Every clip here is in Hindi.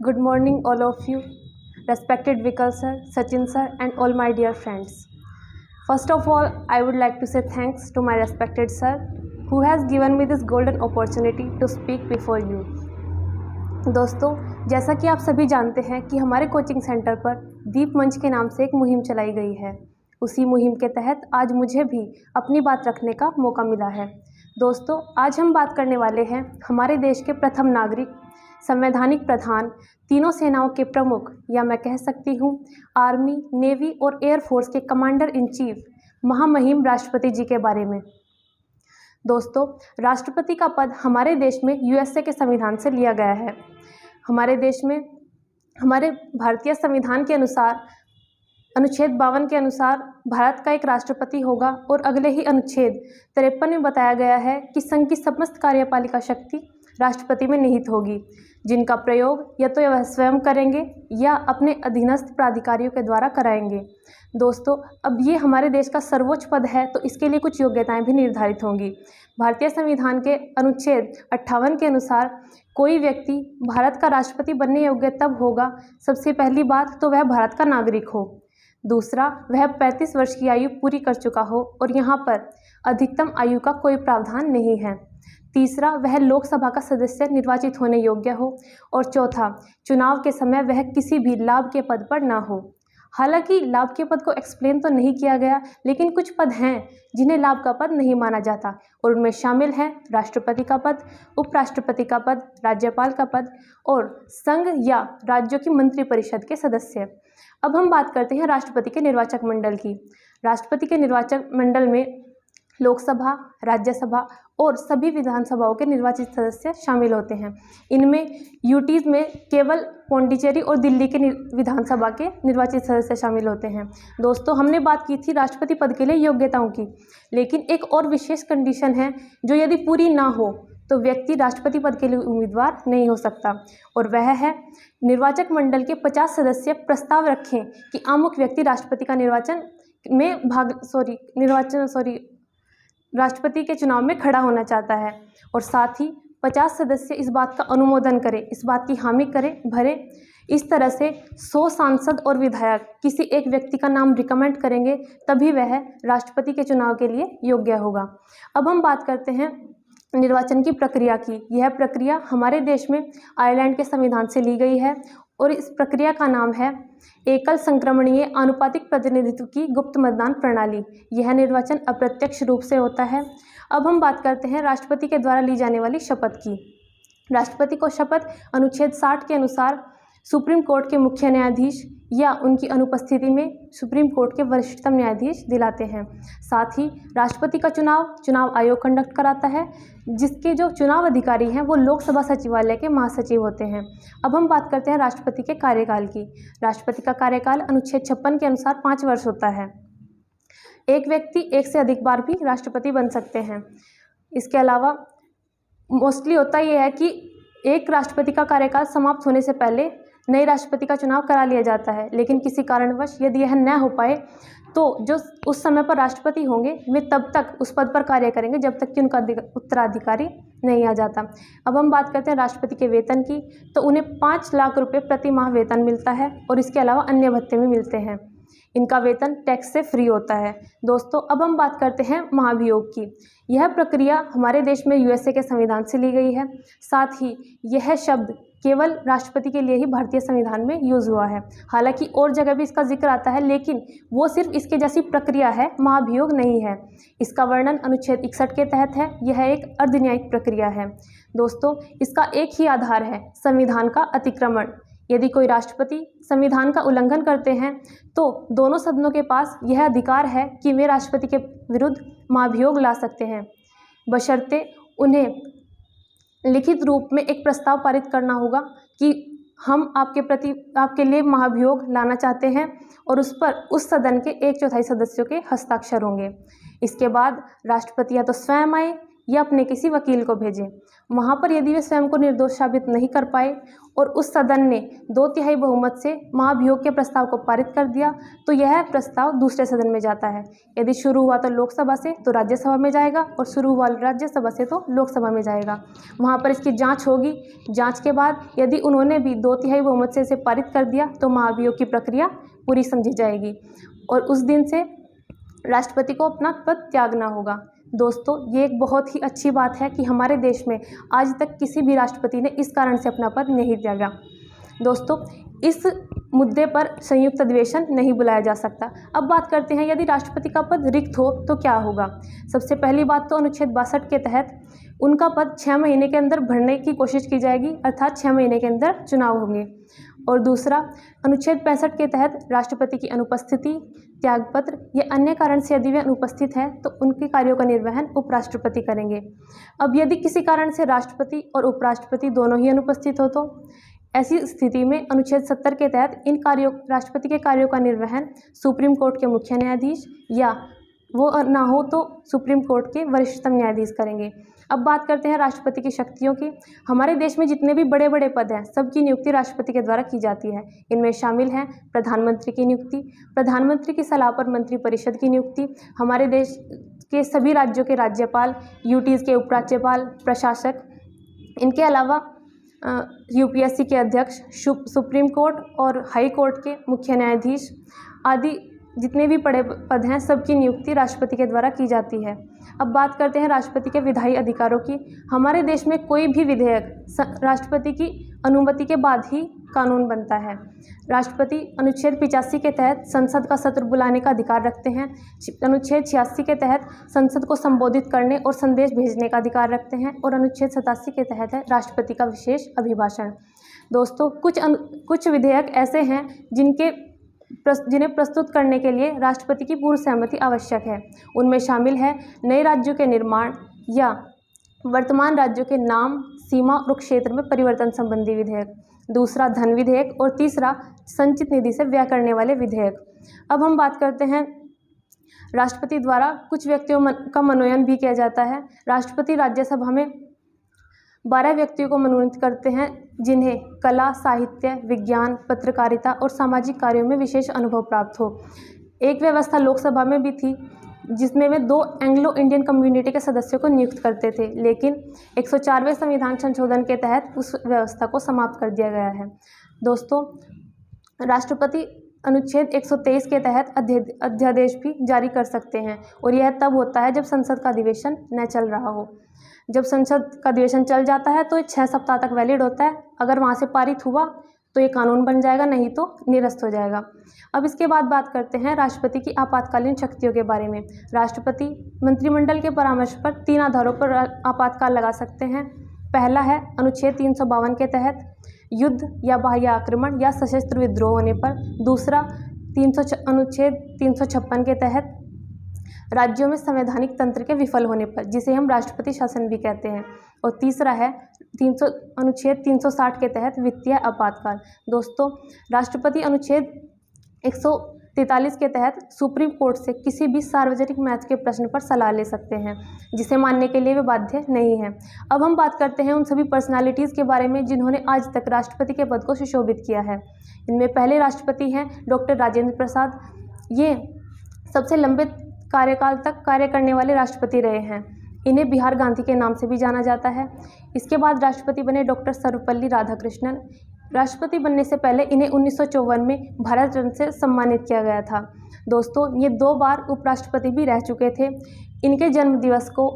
Good morning, all of you, respected Vikal sir, Sachin sir, and all my dear friends. First of all, I would like to say thanks to my respected sir who has given me this golden opportunity to speak before you. दोस्तों, जैसा कि आप सभी जानते हैं कि हमारे कोचिंग सेंटर पर दीप मंच के नाम से एक मुहिम चलाई गई है। उसी मुहिम के तहत आज मुझे भी अपनी बात रखने का मौका मिला है। दोस्तों, आज हम बात करने वाले हैं हमारे देश के प्रथम नागरिक, संवैधानिक प्रधान, तीनों सेनाओं के प्रमुख, या मैं कह सकती हूँ आर्मी, नेवी और एयरफोर्स के कमांडर इन चीफ महामहिम राष्ट्रपति जी के बारे में। दोस्तों, राष्ट्रपति का पद हमारे देश में यूएसए के संविधान से लिया गया है। हमारे देश में हमारे भारतीय संविधान के अनुसार अनुच्छेद 52 के अनुसार भारत का एक राष्ट्रपति होगा और अगले ही अनुच्छेद 53 में बताया गया है कि संघ की समस्त कार्यपालिका शक्ति राष्ट्रपति में निहित होगी, जिनका प्रयोग या तो वह स्वयं करेंगे या अपने अधीनस्थ प्राधिकारियों के द्वारा कराएंगे। दोस्तों, अब ये हमारे देश का सर्वोच्च पद है तो इसके लिए कुछ योग्यताएं भी निर्धारित होंगी। भारतीय संविधान के अनुच्छेद 58 के अनुसार कोई व्यक्ति भारत का राष्ट्रपति बनने योग्य तब होगा, सबसे पहली बात तो वह भारत का नागरिक हो, दूसरा वह 35 वर्ष की आयु पूरी कर चुका हो और यहाँ पर अधिकतम आयु का कोई प्रावधान नहीं है, तीसरा वह लोकसभा का सदस्य निर्वाचित होने योग्य हो और चौथा चुनाव के समय वह किसी भी लाभ के पद पर ना हो। हालांकि लाभ के पद को एक्सप्लेन तो नहीं किया गया, लेकिन कुछ पद हैं जिन्हें लाभ का पद नहीं माना जाता और उनमें शामिल हैं राष्ट्रपति का पद, उपराष्ट्रपति का पद, राज्यपाल का पद और संघ या राज्यों की मंत्रिपरिषद के सदस्य। अब हम बात करते हैं राष्ट्रपति के निर्वाचक मंडल की। राष्ट्रपति के निर्वाचक मंडल में लोकसभा, राज्यसभा और सभी विधानसभाओं के निर्वाचित सदस्य शामिल होते हैं। इनमें यूटीज़ में केवल पौंडीचेरी और दिल्ली के विधानसभा के निर्वाचित सदस्य शामिल होते हैं। दोस्तों, हमने बात की थी राष्ट्रपति पद के लिए योग्यताओं की, लेकिन एक और विशेष कंडीशन है जो यदि पूरी ना हो तो व्यक्ति राष्ट्रपति पद के लिए उम्मीदवार नहीं हो सकता, और वह है निर्वाचक मंडल के 50 सदस्य प्रस्ताव रखें कि अमुक व्यक्ति राष्ट्रपति का राष्ट्रपति के चुनाव में खड़ा होना चाहता है, और साथ ही 50 सदस्य इस बात का अनुमोदन करें, इस बात की हामी करें, भरे। इस तरह से 100 सांसद और विधायक किसी एक व्यक्ति का नाम रिकमेंड करेंगे, तभी वह राष्ट्रपति के चुनाव के लिए योग्य होगा। अब हम बात करते हैं निर्वाचन की प्रक्रिया की। यह प्रक्रिया हमारे देश में आयरलैंड के संविधान से ली गई है और इस प्रक्रिया का नाम है एकल संक्रमणीय आनुपातिक प्रतिनिधित्व की गुप्त मतदान प्रणाली। यह निर्वाचन अप्रत्यक्ष रूप से होता है। अब हम बात करते हैं राष्ट्रपति के द्वारा ली जाने वाली शपथ की। राष्ट्रपति को शपथ अनुच्छेद 60 के अनुसार सुप्रीम कोर्ट के मुख्य न्यायाधीश या उनकी अनुपस्थिति में सुप्रीम कोर्ट के वरिष्ठतम न्यायाधीश दिलाते हैं। साथ ही राष्ट्रपति का चुनाव आयोग कंडक्ट कराता है, जिसके जो चुनाव अधिकारी हैं वो लोकसभा सचिवालय के महासचिव होते हैं। अब हम बात करते हैं राष्ट्रपति के कार्यकाल की। राष्ट्रपति का कार्यकाल अनुच्छेद 56 के अनुसार 5 वर्ष होता है। एक व्यक्ति एक से अधिक बार भी राष्ट्रपति बन सकते हैं। इसके अलावा मोस्टली होता यह है कि एक राष्ट्रपति का कार्यकाल समाप्त होने से पहले नए राष्ट्रपति का चुनाव करा लिया जाता है, लेकिन किसी कारणवश यदि यह न हो पाए तो जो उस समय पर राष्ट्रपति होंगे वे तब तक उस पद पर कार्य करेंगे जब तक कि उनका उत्तराधिकारी नहीं आ जाता। अब हम बात करते हैं राष्ट्रपति के वेतन की। तो उन्हें 5 लाख रुपए प्रति माह वेतन मिलता है और इसके अलावा अन्य भत्ते भी मिलते हैं। इनका वेतन टैक्स से फ्री होता है। दोस्तों, अब हम बात करते हैं महाभियोग की। यह प्रक्रिया हमारे देश में यूएसए के संविधान से ली गई है। साथ ही यह शब्द केवल राष्ट्रपति के लिए ही भारतीय संविधान में यूज़ हुआ है। हालांकि और जगह भी इसका जिक्र आता है, लेकिन वो सिर्फ इसके जैसी प्रक्रिया है, महाभियोग नहीं है। इसका वर्णन अनुच्छेद 61 के तहत है। यह एक अर्धन्यायिक प्रक्रिया है। दोस्तों, इसका एक ही आधार है, संविधान का अतिक्रमण। यदि कोई राष्ट्रपति संविधान का उल्लंघन करते हैं तो दोनों सदनों के पास यह अधिकार है कि वे राष्ट्रपति के विरुद्ध महाभियोग ला सकते हैं, बशर्ते उन्हें लिखित रूप में एक प्रस्ताव पारित करना होगा कि हम आपके लिए महाभियोग लाना चाहते हैं, और उस पर उस सदन के 1/4 सदस्यों के हस्ताक्षर होंगे। इसके बाद राष्ट्रपति या तो स्वयं आए या अपने किसी वकील को भेजें। वहाँ पर यदि वे स्वयं को निर्दोष साबित नहीं कर पाए और उस सदन ने 2/3 बहुमत से महाभियोग के प्रस्ताव को पारित कर दिया तो यह प्रस्ताव दूसरे सदन में जाता है। यदि शुरू हुआ तो लोकसभा से तो राज्यसभा में जाएगा और शुरू हुआ राज्यसभा से तो लोकसभा में जाएगा। वहाँ पर इसकी जांच होगी। जांच के बाद यदि उन्होंने भी 2/3 बहुमत से इसे पारित कर दिया तो महाभियोग की प्रक्रिया पूरी समझी जाएगी और उस दिन से राष्ट्रपति को अपना पद त्यागना होगा। दोस्तों, ये एक बहुत ही अच्छी बात है कि हमारे देश में आज तक किसी भी राष्ट्रपति ने इस कारण से अपना पद नहीं त्यागा। दोस्तों, इस मुद्दे पर संयुक्त अधिवेशन नहीं बुलाया जा सकता। अब बात करते हैं यदि राष्ट्रपति का पद रिक्त हो तो क्या होगा। सबसे पहली बात तो अनुच्छेद 62 के तहत उनका पद 6 महीने के अंदर भरने की कोशिश की जाएगी, अर्थात 6 महीने के अंदर चुनाव होंगे। और दूसरा, अनुच्छेद 65 के तहत राष्ट्रपति की अनुपस्थिति, त्यागपत्र या अन्य कारण से यदि वे अनुपस्थित हैं तो उनके कार्यों का निर्वहन उपराष्ट्रपति करेंगे। अब यदि किसी कारण से राष्ट्रपति और उपराष्ट्रपति दोनों ही अनुपस्थित हो तो ऐसी स्थिति में अनुच्छेद 70 के तहत इन कार्यों राष्ट्रपति के कार्यों का निर्वहन सुप्रीम कोर्ट के मुख्य न्यायाधीश या वो ना हो तो सुप्रीम कोर्ट के वरिष्ठतम न्यायाधीश करेंगे। अब बात करते हैं राष्ट्रपति की शक्तियों की। हमारे देश में जितने भी बड़े बड़े पद हैं सबकी नियुक्ति राष्ट्रपति के द्वारा की जाती है। इनमें शामिल हैं प्रधानमंत्री की नियुक्ति, प्रधानमंत्री की सलाह पर मंत्रिपरिषद की नियुक्ति, हमारे देश के सभी राज्यों के राज्यपाल, यूटीज़ के उपराज्यपाल, प्रशासक, इनके अलावा यूपीएससी के अध्यक्ष, सुप्रीम कोर्ट और हाई कोर्ट के मुख्य न्यायाधीश आदि जितने भी बड़े पद हैं सबकी नियुक्ति राष्ट्रपति के द्वारा की जाती है। अब बात करते हैं राष्ट्रपति के विधायी अधिकारों की। हमारे देश में कोई भी विधेयक राष्ट्रपति की अनुमति के बाद ही कानून बनता है। राष्ट्रपति अनुच्छेद 85 के तहत संसद का सत्र बुलाने का अधिकार रखते हैं। अनुच्छेद 86 के तहत संसद को संबोधित करने और संदेश भेजने का अधिकार रखते हैं और अनुच्छेद 87 के तहत है राष्ट्रपति का विशेष अभिभाषण। दोस्तों, कुछ विधेयक ऐसे हैं जिन्हें प्रस्तुत करने के लिए राष्ट्रपति की पूर्व सहमति आवश्यक है। उनमें शामिल है नए राज्यों के निर्माण या वर्तमान राज्यों के नाम, सीमा और क्षेत्र में परिवर्तन संबंधी विधेयक, दूसरा धन विधेयक और तीसरा संचित निधि से व्यय करने वाले विधेयक। अब हम बात करते हैं राष्ट्रपति द्वारा कुछ व्यक्तियों का मनोनयन भी किया जाता है। राष्ट्रपति राज्यसभा में 12 व्यक्तियों को मनोनीत करते हैं जिन्हें कला, साहित्य, विज्ञान, पत्रकारिता और सामाजिक कार्यों में विशेष अनुभव प्राप्त हो। एक व्यवस्था लोकसभा में भी थी जिसमें वे 2 एंग्लो इंडियन कम्युनिटी के सदस्यों को नियुक्त करते थे, लेकिन 104वें संविधान संशोधन के तहत उस व्यवस्था को समाप्त कर दिया गया है। दोस्तों, राष्ट्रपति अनुच्छेद 123 के तहत अध्यादेश भी जारी कर सकते हैं और यह तब होता है जब संसद का अधिवेशन न चल रहा हो। जब संसद का अधिवेशन चल जाता है तो 6 सप्ताह तक वैलिड होता है। अगर वहाँ से पारित हुआ तो ये कानून बन जाएगा, नहीं तो निरस्त हो जाएगा। अब इसके बाद बात करते हैं राष्ट्रपति की आपातकालीन शक्तियों के बारे में। राष्ट्रपति मंत्रिमंडल के परामर्श पर 3 आधारों पर आपातकाल लगा सकते हैं। पहला है अनुच्छेद 352 के तहत युद्ध या बाह्य आक्रमण या सशस्त्र विद्रोह होने पर। दूसरा अनुच्छेद 356 के तहत राज्यों में संवैधानिक तंत्र के विफल होने पर, जिसे हम राष्ट्रपति शासन भी कहते हैं। और तीसरा है अनुच्छेद 360 के तहत वित्तीय आपातकाल। दोस्तों, राष्ट्रपति अनुच्छेद 143 के तहत सुप्रीम कोर्ट से किसी भी सार्वजनिक महत्व के प्रश्न पर सलाह ले सकते हैं, जिसे मानने के लिए वे बाध्य नहीं हैं। अब हम बात करते हैं उन सभी पर्सनालिटीज़ के बारे में जिन्होंने आज तक राष्ट्रपति के पद को सुशोभित किया है। इनमें पहले राष्ट्रपति हैं डॉक्टर राजेंद्र प्रसाद। ये सबसे लंबे कार्यकाल तक कार्य करने वाले राष्ट्रपति रहे हैं। इन्हें बिहार गांधी के नाम से भी जाना जाता है। इसके बाद राष्ट्रपति बने डॉक्टर सर्वपल्ली राधाकृष्णन। राष्ट्रपति बनने से पहले इन्हें 1954 में भारत रत्न से सम्मानित किया गया था। दोस्तों, ये 2 बार उपराष्ट्रपति भी रह चुके थे। इनके जन्म दिवस को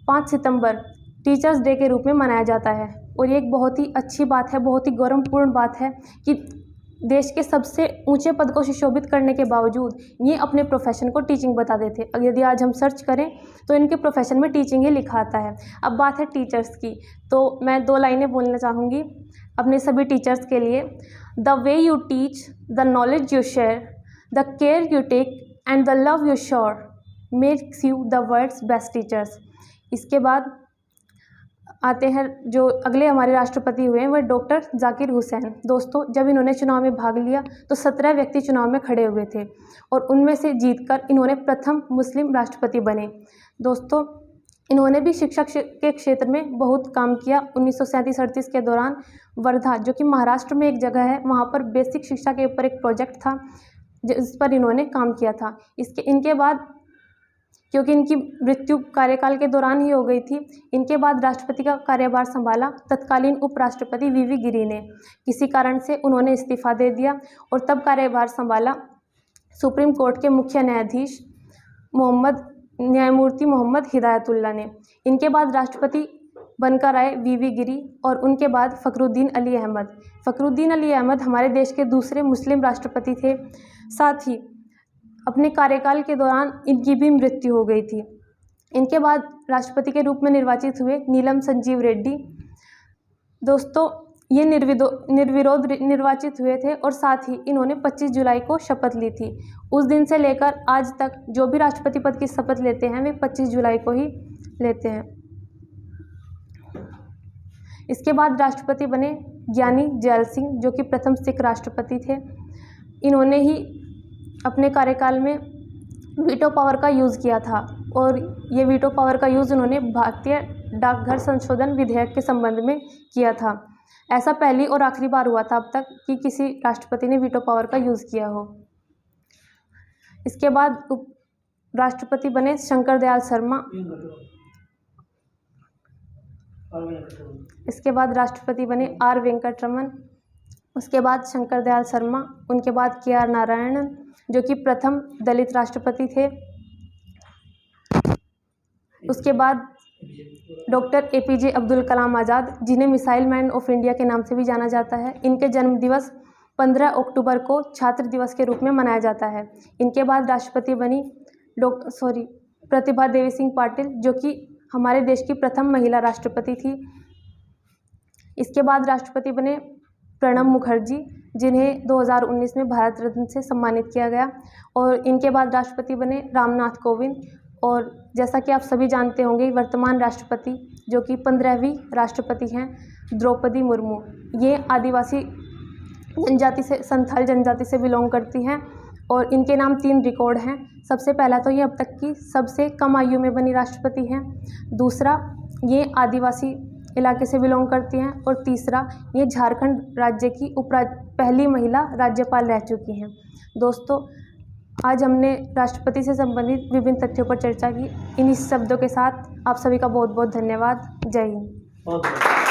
5 सितंबर टीचर्स डे के रूप में मनाया जाता है और ये एक बहुत ही अच्छी बात है, बहुत ही गौरवपूर्ण बात है कि देश के सबसे ऊंचे पद को सुशोभित करने के बावजूद ये अपने प्रोफेशन को टीचिंग बताते थे। अब यदि आज हम सर्च करें तो इनके प्रोफेशन में टीचिंग ही लिखा आता है। अब बात है टीचर्स की, तो मैं 2 लाइनें बोलना चाहूँगी अपने सभी टीचर्स के लिए। The way you teach, the knowledge you share, the care you take and the love you show makes you the world's best teachers. इसके बाद आते हैं जो अगले हमारे राष्ट्रपति हुए हैं वह डॉक्टर जाकिर हुसैन। दोस्तों, जब इन्होंने चुनाव में भाग लिया तो 17 व्यक्ति चुनाव में खड़े हुए थे और उनमें से जीतकर इन्होंने प्रथम मुस्लिम राष्ट्रपति बने। दोस्तों, इन्होंने भी शिक्षा के क्षेत्र में बहुत काम किया। 1937-38 के दौरान वर्धा, जो कि महाराष्ट्र में एक जगह है, वहाँ पर बेसिक शिक्षा के ऊपर एक प्रोजेक्ट था जिस पर इन्होंने काम किया था। इनके बाद, क्योंकि इनकी मृत्यु कार्यकाल के दौरान ही हो गई थी, इनके बाद राष्ट्रपति का कार्यभार संभाला तत्कालीन उपराष्ट्रपति वीवी गिरि ने। किसी कारण से उन्होंने इस्तीफा दे दिया और तब कार्यभार संभाला सुप्रीम कोर्ट के मुख्य न्यायाधीश न्यायमूर्ति मोहम्मद हिदायतुल्लाह ने। इनके बाद राष्ट्रपति बनकर आए वीवी गिरि और उनके बाद फ़खरुद्दीन अली अहमद। फ़खरुद्दीन अली अहमद हमारे देश के दूसरे मुस्लिम राष्ट्रपति थे। साथ ही अपने कार्यकाल के दौरान इनकी भी मृत्यु हो गई थी। इनके बाद राष्ट्रपति के रूप में निर्वाचित हुए नीलम संजीव रेड्डी। दोस्तों, ये निर्विरोध निर्वाचित हुए थे और साथ ही इन्होंने 25 जुलाई को शपथ ली थी। उस दिन से लेकर आज तक जो भी राष्ट्रपति पद की शपथ लेते हैं वे 25 जुलाई को ही लेते हैं। इसके बाद राष्ट्रपति बने ज्ञानी जैल सिंह, जो कि प्रथम सिख राष्ट्रपति थे। इन्होंने ही अपने कार्यकाल में वीटो पावर का यूज़ किया था और ये वीटो पावर का यूज़ उन्होंने भारतीय डाकघर संशोधन विधेयक के संबंध में किया था। ऐसा पहली और आखिरी बार हुआ था अब तक कि किसी राष्ट्रपति ने वीटो पावर का यूज़ किया हो। इसके बाद राष्ट्रपति बने शंकर दयाल शर्मा। इसके बाद राष्ट्रपति बने आर वेंकटरमन। उसके बाद शंकर दयाल शर्मा, उनके बाद KR नारायणन, जो कि प्रथम दलित राष्ट्रपति थे। उसके बाद डॉक्टर APJ अब्दुल कलाम आज़ाद, जिन्हें मिसाइल मैन ऑफ इंडिया के नाम से भी जाना जाता है। इनके जन्म दिवस 15 अक्टूबर को छात्र दिवस के रूप में मनाया जाता है। इनके बाद राष्ट्रपति बनी प्रतिभा देवी सिंह पाटिल, जो कि हमारे देश की प्रथम महिला राष्ट्रपति थी। इसके बाद राष्ट्रपति बने प्रणब मुखर्जी, जिन्हें 2019 में भारत रत्न से सम्मानित किया गया। और इनके बाद राष्ट्रपति बने रामनाथ कोविंद। और जैसा कि आप सभी जानते होंगे, वर्तमान राष्ट्रपति जो कि 15वीं राष्ट्रपति हैं, द्रौपदी मुर्मू। ये आदिवासी जनजाति से, संथाल जनजाति से बिलोंग करती हैं और इनके नाम 3 रिकॉर्ड हैं। सबसे पहला तो ये अब तक की सबसे कम आयु में बनी राष्ट्रपति हैं। दूसरा, ये आदिवासी इलाके से बिलोंग करती हैं। और तीसरा, ये झारखंड राज्य की पहली महिला राज्यपाल रह चुकी हैं। दोस्तों, आज हमने राष्ट्रपति से संबंधित विभिन्न तथ्यों पर चर्चा की। इन्हीं शब्दों के साथ आप सभी का बहुत बहुत धन्यवाद। जय हिंद।